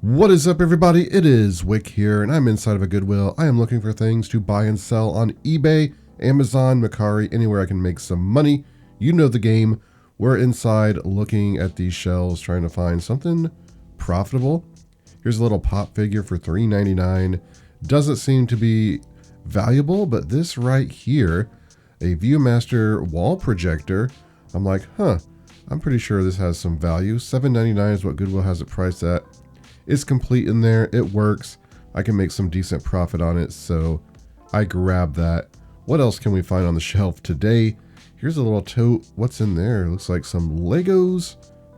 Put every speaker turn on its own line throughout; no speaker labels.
What is up, everybody? It is Wick here, and I'm inside of a Goodwill. I am looking for things to buy and sell on eBay, Amazon, Mercari, anywhere I can make some money. You know the game. We're inside looking at these shelves, trying to find something profitable. Here's a little pop figure for $3.99. Doesn't seem to be valuable, but this right here, a ViewMaster wall projector, I'm like, I'm pretty sure this has some value. $7.99 is what Goodwill has it priced at. It's complete in there. It works. I can make some decent profit on it, so I grabbed that. What else can we find on the shelf today? Here's a little tote. What's in there? Looks like some Legos.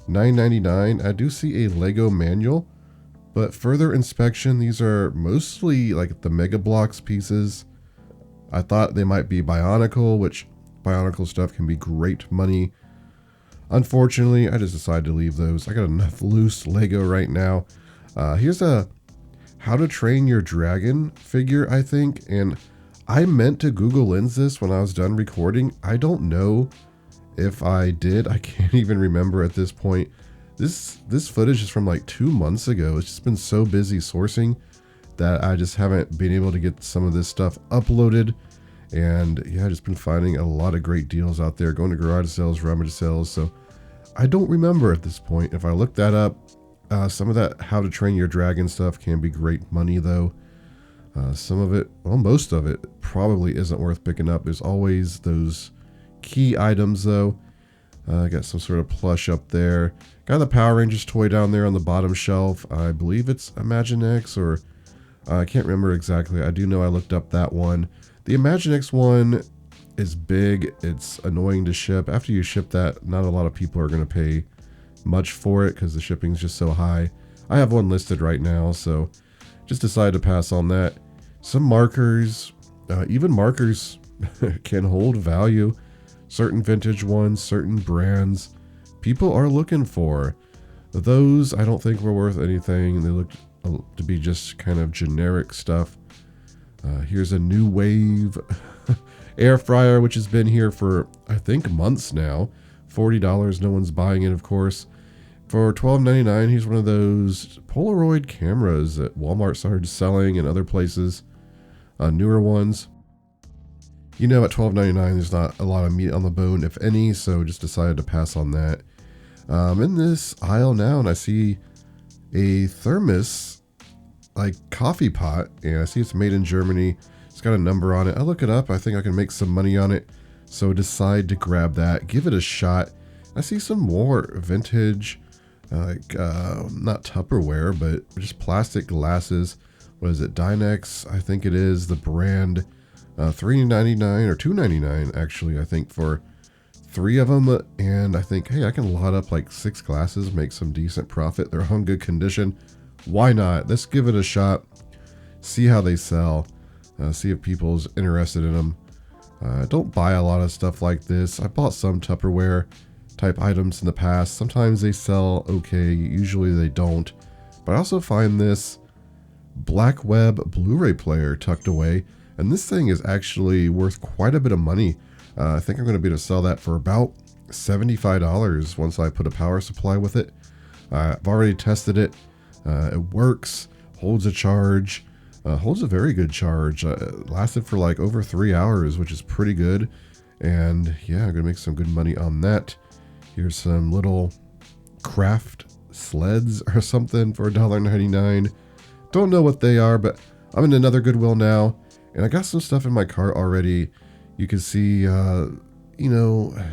$9.99. I do see a Lego manual, but further inspection, these are mostly like the Mega Bloks pieces. I thought they might be Bionicle, which Bionicle stuff can be great money. Unfortunately, I just decided to leave those. I got enough loose Lego right now. Here's a How to Train Your Dragon figure, I think, and I meant to Google Lens this when I was done recording. I don't know if I did. I can't even remember at this point. This footage is from like 2 months ago. It's just been so busy sourcing that I just haven't been able to get some of this stuff uploaded. And yeah, I've just been finding a lot of great deals out there, going to garage sales, rummage sales. So I don't remember at this point. If I look that up, some of that How to Train Your Dragon stuff can be great money though. Some of it, well, most of it probably isn't worth picking up. There's always those key items though. I got some sort of plush up there. Got the Power Rangers toy down there on the bottom shelf. I believe it's Imaginext, or I can't remember exactly. I do know I looked up that one. The Imaginext one is big. It's annoying to ship. After you ship that, not a lot of people are going to pay much for it because the shipping's just so high. I have one listed right now, so just decided to pass on that. Some markers, even markers can hold value. Certain vintage ones, certain brands, people are looking for. Those I don't think were worth anything. They looked to be just kind of generic stuff. Here's a New Wave air fryer, which has been here for I think months now. $40. No one's buying it, of course. For $12.99, here's one of those Polaroid cameras that Walmart started selling and other places, newer ones. You know, at $12.99, there's not a lot of meat on the bone, if any, so just decided to pass on that. In this aisle now, and I see a thermos, like coffee pot, and I see it's made in Germany. It's got a number on it. I look it up. I think I can make some money on it, so decide to grab that, give it a shot. I see some more vintage, not Tupperware, but just plastic glasses. What is it? Dynex, I think it is the brand. $3.99 or $2.99 actually, I think, for 3 of them. And I think, hey, I can lot up like 6 glasses, make some decent profit. They're in good condition. Why not? Let's give it a shot. See how they sell. See if people's interested in them. Don't buy a lot of stuff like this. I bought some Tupperware type items in the past. Sometimes they sell okay, usually they don't. But I also find this Black Web Blu-ray player tucked away, and this thing is actually worth quite a bit of money. I think I'm going to be able to sell that for about $75 once I put a power supply with it. I've already tested it. It works, holds a charge, holds a very good charge. Lasted for like over 3 hours, which is pretty good. And yeah, I'm going to make some good money on that. Here's some little craft sleds or something for $1.99. Don't know what they are, but I'm in another Goodwill now, and I got some stuff in my cart already. You can see,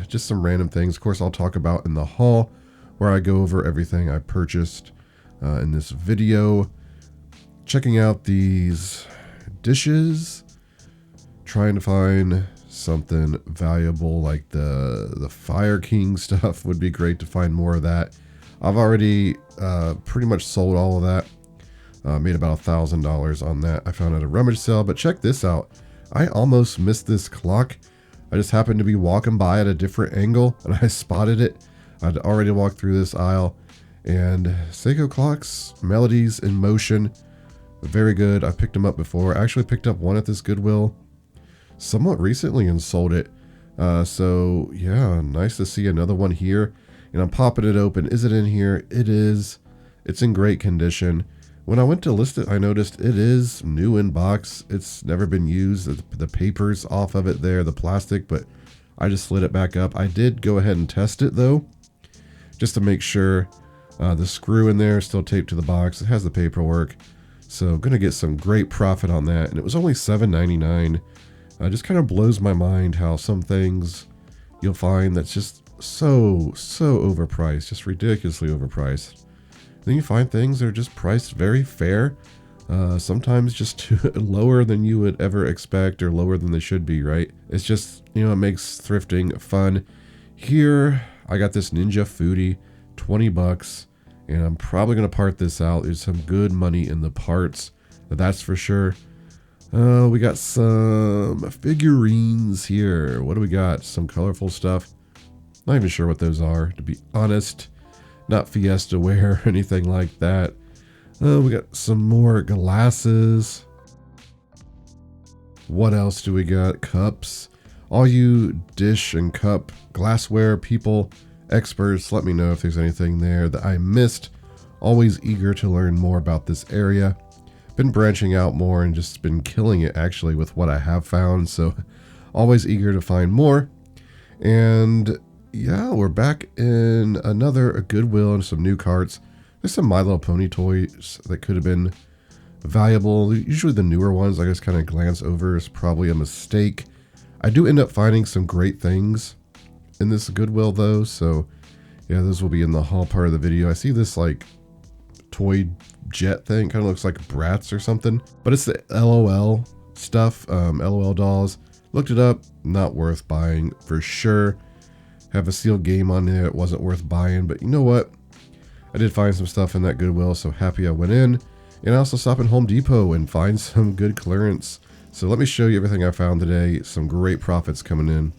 just some random things. Of course, I'll talk about in the haul, where I go over everything I purchased in this video. Checking out these dishes, trying to find something valuable like the Fire King stuff. Would be great to find more of that. I've already pretty much sold all of that. Made about $1,000 on that. I found at a rummage sale, but check this out. I almost missed this clock. I just happened to be walking by at a different angle and I spotted it. I'd already walked through this aisle, and Seiko clocks, Melodies in Motion, very good. I picked them up before. I actually picked up one at this Goodwill somewhat recently and sold it. So yeah, nice to see another one here. And I'm popping it open. Is it in here? It is. It's in great condition. When I went to list it, I noticed it is new in box. It's never been used. The paper's off of it there, the plastic, but I just slid it back up. I did go ahead and test it though, just to make sure. The screw in there is still taped to the box. It has the paperwork. So I'm going to get some great profit on that. And it was only $7.99. Just kind of blows my mind how some things you'll find that's just so overpriced, just ridiculously overpriced. Then you find things that are just priced very fair, sometimes just lower than you would ever expect or lower than they should be, right? It's just, you know, it makes thrifting fun. Here, I got this Ninja Foodie, 20 bucks, and I'm probably going to part this out. There's some good money in the parts, that's for sure. We got some figurines here. What do we got? Some colorful stuff. Not even sure what those are, to be honest. Not Fiesta ware or anything like that. We got some more glasses. What else do we got? Cups. All you dish and cup glassware people, experts, let me know if there's anything there that I missed. Always eager to learn more about this area. Been branching out more and just been killing it actually with what I have found, so always eager to find more. And yeah, we're back in another Goodwill and some new carts. There's some My Little Pony toys that could have been valuable. Usually the newer ones I just kind of glance over is probably a mistake. I do end up finding some great things in this Goodwill though, so yeah, those will be in the haul part of the video. I see this like toy jet thing, kind of looks like Bratz or something, but it's the LOL stuff, LOL dolls. Looked it up, not worth buying for sure. Have a sealed game on there, it wasn't worth buying, but you know what? I did find some stuff in that Goodwill, so happy I went in. And I also stop in Home Depot and find some good clearance. So let me show you everything I found today. Some great profits coming in.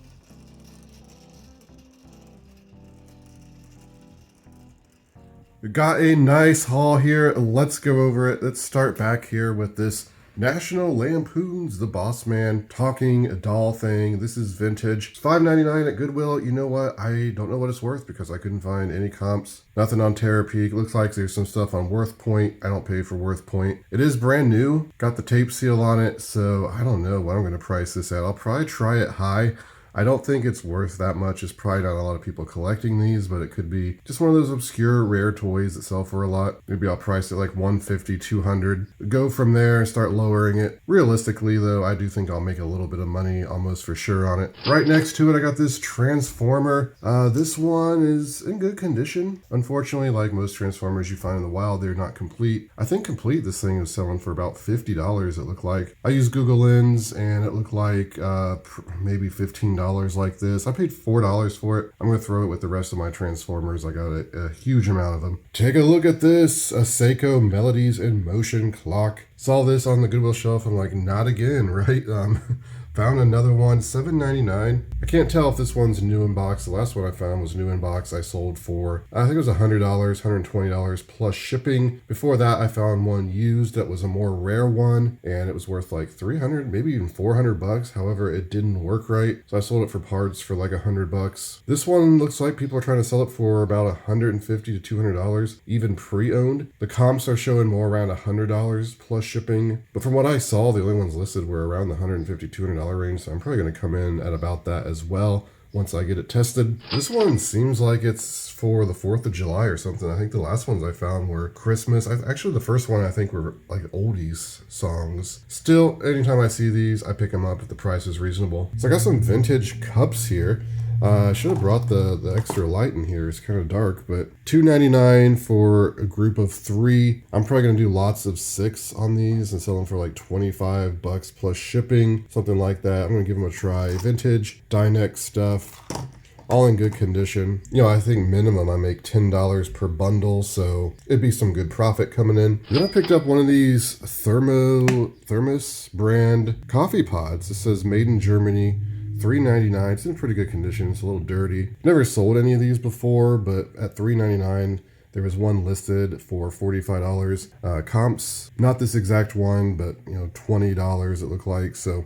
We got a nice haul here. Let's go over it. Let's start back here with this National Lampoon's The Boss Man talking doll thing. This is vintage. It's $5.99 at Goodwill. You know what? I don't know what it's worth because I couldn't find any comps. Nothing on Terapeak. Looks like there's some stuff on Worth Point. I don't pay for Worth Point. It is brand new. Got the tape seal on it, so I don't know what I'm going to price this at. I'll probably try it high. I don't think it's worth that much. It's probably not a lot of people collecting these, but it could be just one of those obscure rare toys that sell for a lot. Maybe I'll price it like $150, $200. Go from there and start lowering it. Realistically though, I do think I'll make a little bit of money almost for sure on it. Right next to it, I got this Transformer. This one is in good condition. Unfortunately, like most Transformers you find in the wild, they're not complete. I think complete this thing is selling for about $50 it looked like. I used Google Lens and it looked like maybe $15 like this. I paid $4 for it. I'm going to throw it with the rest of my Transformers. I got a huge amount of them. Take a look at this, a Seiko Melodies in Motion clock. Saw this on the Goodwill shelf. I'm like, not again, right? Found another one, $7.99. I can't tell if this one's new in box. The last one I found was new in box. I sold for, I think it was $100, $120 plus shipping. Before that, I found one used that was a more rare one, and it was worth like $300, maybe even $400. However, it didn't work right, so I sold it for parts for like $100. This one looks like people are trying to sell it for about $150 to $200, even pre-owned. The comps are showing more around $100 plus shipping, but from what I saw, the only ones listed were around the $150, $200 range, so I'm probably going to come in at about that as well once I get it tested. This one seems like it's for the 4th of July or something. I think the last ones I found were Christmas. Actually, the first one I think were like oldies songs. Still, anytime I see these, I pick them up if the price is reasonable. So I got some vintage cups here. I should have brought the extra light in here. It's kind of dark, but $2.99 for a group of 3. I'm probably going to do lots of 6 on these and sell them for like $25 plus shipping, something like that. I'm going to give them a try. Vintage Dynex stuff, all in good condition. You know, I think minimum I make $10 per bundle, so it'd be some good profit coming in. Then I picked up one of these Thermos brand coffee pods. It says made in Germany. $3.99. It's in pretty good condition. It's a little dirty. Never sold any of these before, but at $3.99 there was one listed for $45. Comps, not this exact one, but you know, $20 it looked like. So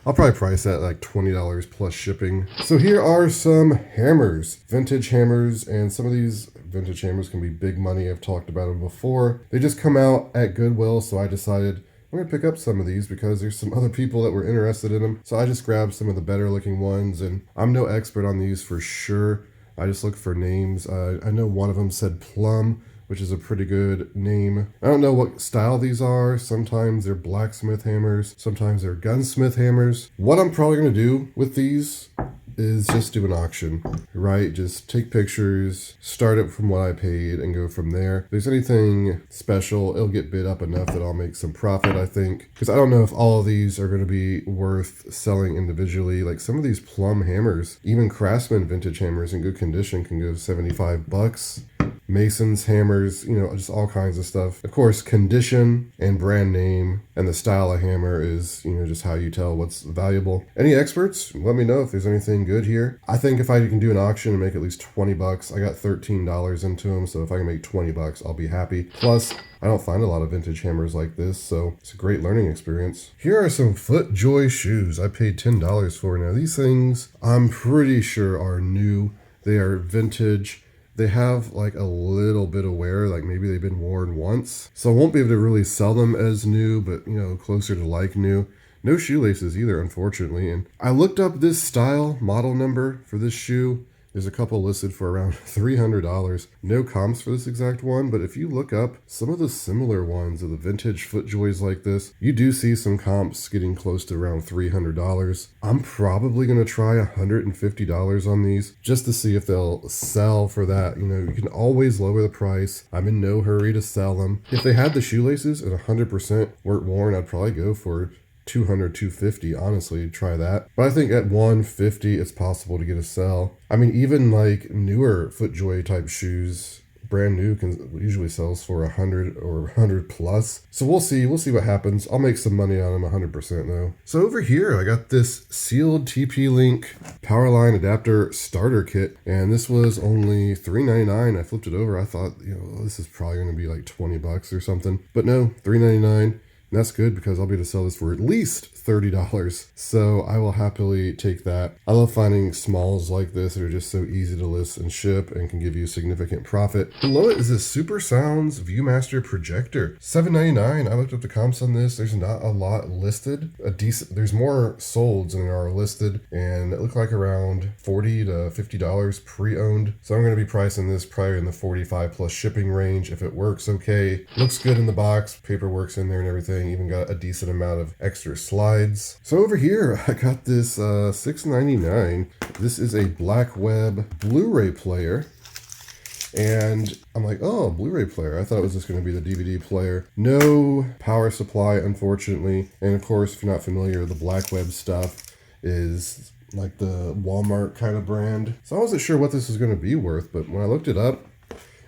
I'll probably price that like $20 plus shipping. So here are some hammers, vintage hammers, and some of these Vintage hammers can be big money. I've talked about them before. They just come out at Goodwill, so I decided I'm going to pick up some of these because there's some other people that were interested in them. So I just grabbed some of the better looking ones, and I'm no expert on these for sure. I just look for names. I know one of them said Plum, which is a pretty good name. I don't know what style these are. Sometimes they're blacksmith hammers. Sometimes they're gunsmith hammers. What I'm probably going to do with these is just do an auction, right? Just take pictures, start it from what I paid, and go from there. If there's anything special, it'll get bid up enough that I'll make some profit, I think. Because I don't know if all of these are going to be worth selling individually. Like some of these Plum hammers, even Craftsman vintage hammers in good condition can go $75. Mason's hammers, you know, just all kinds of stuff. Of course, condition and brand name and the style of hammer is, you know, just how you tell what's valuable. Any experts? Let me know if there's anything good here. I think if I can do an auction and make at least $20, I got $13 into them, so if I can make $20, I'll be happy. Plus, I don't find a lot of vintage hammers like this, so it's a great learning experience. Here are some FootJoy shoes I paid $10 for. Now, these things I'm pretty sure are new. They are vintage. They have like a little bit of wear, like maybe they've been worn once. So I won't be able to really sell them as new, but you know, closer to like new. No shoelaces either, unfortunately. And I looked up this style model number for this shoe. There's a couple listed for around $300. No comps for this exact one, but if you look up some of the similar ones of the vintage FootJoys like this, you do see some comps getting close to around $300. I'm probably going to try $150 on these just to see if they'll sell for that. You know, you can always lower the price. I'm in no hurry to sell them. If they had the shoelaces and 100% weren't worn, I'd probably go for 200, 250, honestly, try that. But I think at 150, it's possible to get a sell. I mean, even like newer FootJoy type shoes, brand new, can usually sells for 100 or 100 plus. So we'll see what happens. I'll make some money on them 100% though. So over here, I got this sealed TP-Link Powerline adapter starter kit, and this was only $3.99. I flipped it over. I thought, you know, this is probably going to be like $20 or something, but no, $3.99. And that's good because I'll be able to sell this for at least $30. So I will happily take that. I love finding smalls like this that are just so easy to list and ship and can give you significant profit. Below it is this Super Sounds Viewmaster projector. $7.99. I looked up the comps on this. There's not a lot listed. There's more solds than there are listed, and it looked like around $40 to $50 pre-owned. So I'm going to be pricing this probably in the 45 plus shipping range. If it works okay, looks good in the box, paperwork's in there and everything. Even got a decent amount of extra slides. So over here, I got this $6.99. This is a Black Web Blu-ray player. And I'm like, oh, Blu-ray player. I thought it was just going to be the DVD player. No power supply, unfortunately. And of course, if you're not familiar, the Black Web stuff is like the Walmart kind of brand. So I wasn't sure what this was going to be worth, but when I looked it up,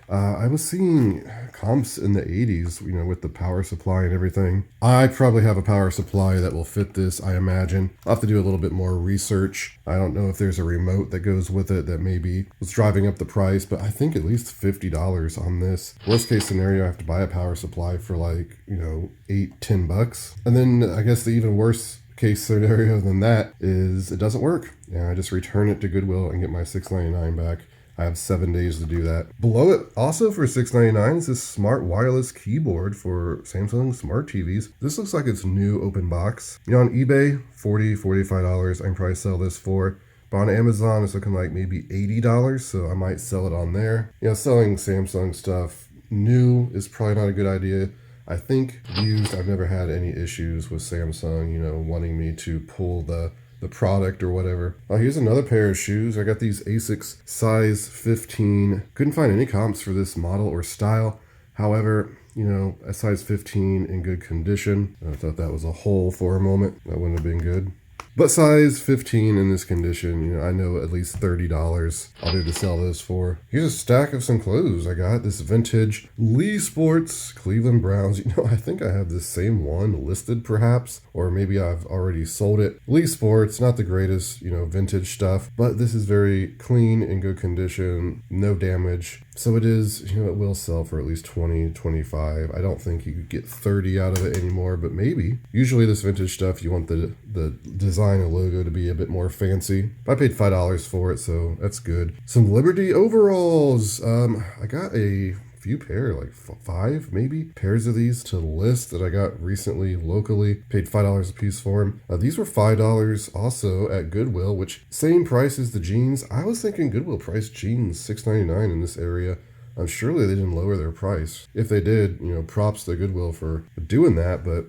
I was seeing comps in the 80s, you know, with the power supply and everything. I probably have a power supply that will fit this, I imagine. I'll have to do a little bit more research. I don't know if there's a remote that goes with it that maybe was driving up the price, but I think at least $50 on this. Worst case scenario, I have to buy a power supply for like, you know, $8-10. And then I guess the even worse case scenario than that is it doesn't work. And I just return it to Goodwill and get my $6.99 back. I have 7 days to do that. Below it, also for $6.99, is this smart wireless keyboard for Samsung smart TVs. This looks like it's new open box. You know, on eBay, $45 I can probably sell this for. But on Amazon, it's looking like maybe $80, so I might sell it on there. You know, selling Samsung stuff new is probably not a good idea. I think used, I've never had any issues with Samsung, you know, wanting me to pull the product or whatever. Oh, here's another pair of shoes. I got these Asics size 15. Couldn't find any comps for this model or style. However, you know, a size 15 in good condition. I thought that was a hole for a moment. That wouldn't have been good. But size 15 in this condition, you know, I know at least $30 I'll be able to sell this for. Here's a stack of some clothes. I got this vintage Lee Sports Cleveland Browns. You know, I think I have the same one listed perhaps, or maybe I've already sold it. Lee Sports, not the greatest, you know, vintage stuff, but this is very clean, in good condition, no damage. So it is, it will sell for at least 20, 25. I don't think you could get 30 out of it anymore, but maybe. Usually this vintage stuff, you want the design and logo to be a bit more fancy. I paid $5 for it, so that's good. Some Liberty overalls. I got a few pair, like 5 maybe pairs of these to list that I got recently locally. Paid $5 a piece for them. These were $5 also at Goodwill, which same price as the jeans. I was thinking Goodwill priced jeans $6.99 in this area. Surely they didn't lower their price. If they did, props to Goodwill for doing that, but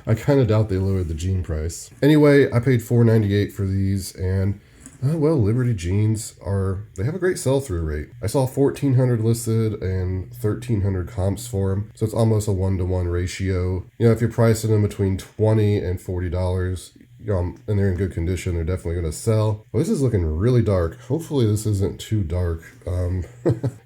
I kind of doubt they lowered the jean price. Anyway, I paid $4.98 for these, and well, Liberty jeans they have a great sell-through rate. I saw 1,400 listed and 1,300 comps for them. So it's almost a 1-to-1 ratio. If you're pricing them between $20 and $40, and they're in good condition, they're definitely going to sell. Well, this is looking really dark. Hopefully this isn't too dark.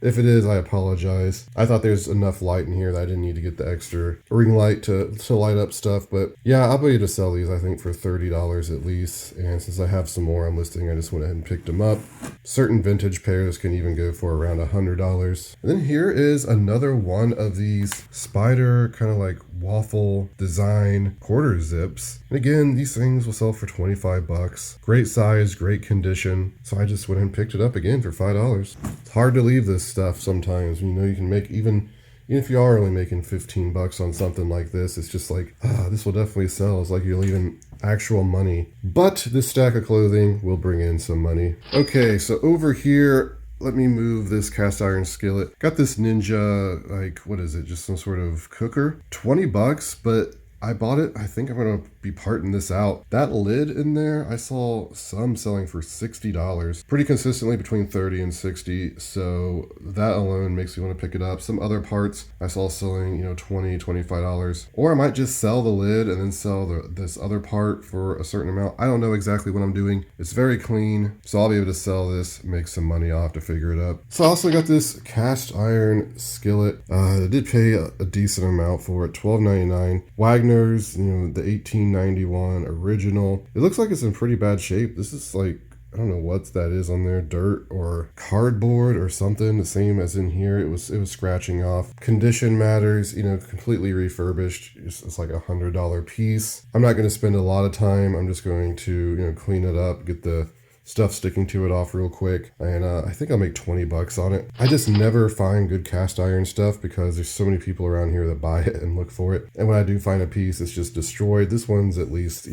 If it is, I apologize. I thought there's enough light in here that I didn't need to get the extra ring light to light up stuff. But yeah, I'll be able to sell these, I think, for $30 at least. And since I have some more I'm listing, I just went ahead and picked them up. Certain vintage pairs can even go for around $100. And then here is another one of these spider kind of like waffle design quarter zips. And again, these things will sell for 25 bucks. Great size, great condition. So I just went and picked it up again for $5. It's hard to leave this stuff sometimes. You can make even if you are only making 15 bucks on something like this, it's just like, this will definitely sell. It's like you're leaving actual money. But this stack of clothing will bring in some money. Okay, so over here, let me move this cast iron skillet. Got this Ninja, like, what is it? Just some sort of cooker. 20 bucks, but I bought it. I think I'm going to be parting this out. That lid in there, I saw some selling for $60. Pretty consistently between 30 and 60. So that alone makes me want to pick it up. Some other parts I saw selling, $20, $25. Or I might just sell the lid and then sell this other part for a certain amount. I don't know exactly what I'm doing. It's very clean. So I'll be able to sell this, make some money. I'll have to figure it out. So I also got this cast iron skillet. I did pay a decent amount for it, $12.99. Wagner's, the 1891 original. It looks like it's in pretty bad shape. This is like, I don't know what that is on there, dirt or cardboard or something, the same as in here. It was scratching off. Condition matters, completely refurbished. It's like $100 piece. I'm not going to spend a lot of time. I'm just going to, clean it up, get the stuff sticking to it off real quick, and I think I'll make 20 bucks on it. I just never find good cast iron stuff because there's so many people around here that buy it and look for it, and when I do find a piece, it's just destroyed. This one's at least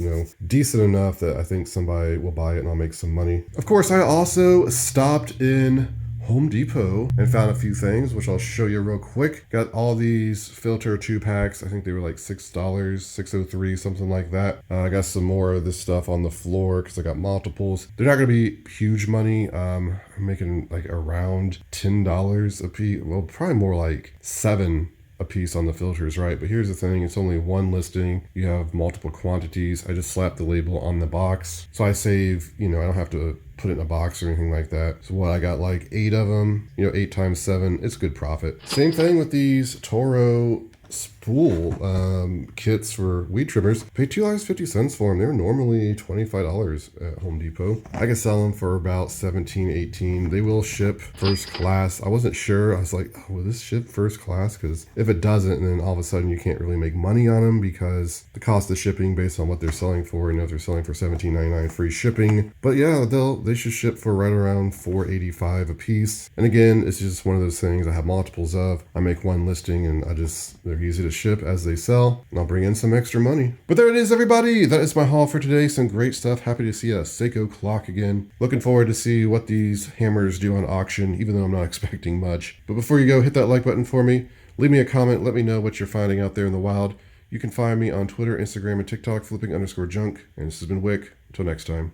decent enough that I think somebody will buy it and I'll make some money. Of course, I also stopped in Home Depot and found a few things, which I'll show you real quick. Got all these filter 2-packs. I think they were like $6, $6.03, something like that. I got some more of this stuff on the floor because I got multiples. They're not going to be huge money. I'm making like around $10 a piece. Well, probably more like $7 a piece on the filters, right? But here's the thing, it's only one listing. You have multiple quantities. I just slapped the label on the box. So I save, I don't have to put it in a box or anything like that. So what, I got like 8 of them, 8 times 7, it's good profit. Same thing with these Toro spool kits for weed trimmers. Paid $2.50 for them. They're normally $25 at Home Depot. I can sell them for about $17, $18. They will ship first class. I wasn't sure. I was like, will this ship first class? Because if it doesn't, then all of a sudden you can't really make money on them because the cost of shipping based on what they're selling for. If they're selling for $17.99 free shipping. But yeah, they should ship for right around $4.85 a piece. And again, it's just one of those things I have multiples of. I make one listing and they're easy to ship as they sell, and I'll bring in some extra money. But there it is, everybody. That is my haul for today. Some great stuff. Happy to see a Seiko clock again. Looking forward to see what these hammers do on auction, even though I'm not expecting much. But before you go, hit that like button for me. Leave me a comment. Let me know what you're finding out there in the wild. You can find me on Twitter, Instagram, and TikTok, flipping_junk. And this has been Wick. Until next time.